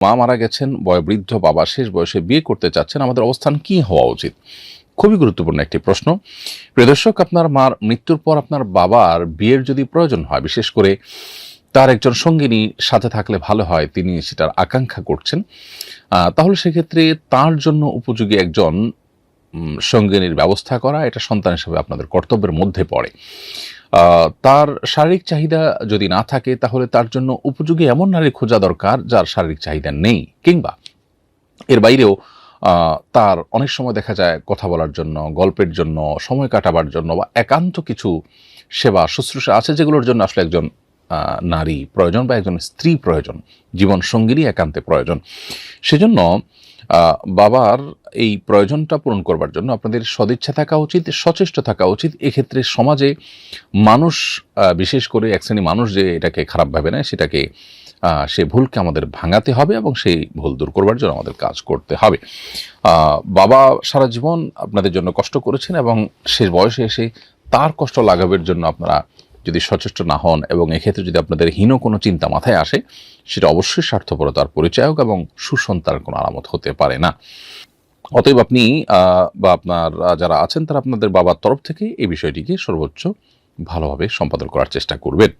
মা মারা গেছেন, বয়োবৃদ্ধ বাবা শেষ বয়সে বিয়ে করতে চাচ্ছেন, আমাদের অবস্থান কি হওয়া উচিত? খুবই গুরুত্বপূর্ণ একটি প্রশ্ন। প্রিয় দর্শক, আপনার মার মৃত্যুর পর আপনার বাবার বিয়ের যদি প্রয়োজন হয়, বিশেষ করে তার একজন সঙ্গিনী সাথে থাকলে ভালো হয়, তিনি সেটার আকাঙ্ক্ষা করছেন, তাহলে সেক্ষেত্রে তার জন্য উপযোগী একজন সঙ্গিনীর ব্যবস্থা করা এটা সন্তান হিসেবে আপনাদের কর্তব্যের মধ্যে পড়ে। তার শারীরিক চাহিদা যদি না থাকে, তাহলে তার জন্য উপযোগী এমন নারী খোঁজা দরকার যার শারীরিক চাহিদা নেই, কিংবা এর বাইরেও তার অনেক সময় দেখা যায় কথা বলার জন্য, গল্পের জন্য, সময় কাটাবার জন্য বা একান্ত কিছু সেবা শুশ্রূষা আছে যেগুলোর জন্য আসলে একজন নারী প্রয়োজন বা একজন স্ত্রী প্রয়োজন, জীবন সঙ্গীরই একান্তে প্রয়োজন। সেজন্য বাবার এই প্রয়োজনটা পূরণ করবার জন্য আপনাদের সদিচ্ছা থাকা উচিত, সচেষ্ট থাকা উচিত। এক্ষেত্রে সমাজে মানুষ, বিশেষ করে এক শ্রেণী মানুষ যে এটাকে খারাপ ভাবে নেয়, সেটাকে সে ভুলকে আমাদের ভাঙাতে হবে এবং সেই ভুল দূর করবার জন্য আমাদের কাজ করতে হবে। বাবা সারা জীবন আপনাদের জন্য কষ্ট করেছেন এবং শেষ বয়সে এসে তার কষ্ট লাঘবের জন্য আপনারা যদি সচেষ্ট না হন এবং এক্ষেত্রে যদি আপনাদের হীন কোনো চিন্তা মাথায় আসে, সেটা অবশ্যই স্বার্থপরতার পরিচায়ক এবং সুসন্তানের কোনো আলামত হতে পারে না। অতএব আপনি বা আপনার যারা আছেন তারা আপনাদের বাবার তরফ থেকে এই বিষয়টিকে সর্বোচ্চ ভালোভাবে সম্পাদন করার চেষ্টা করবেন।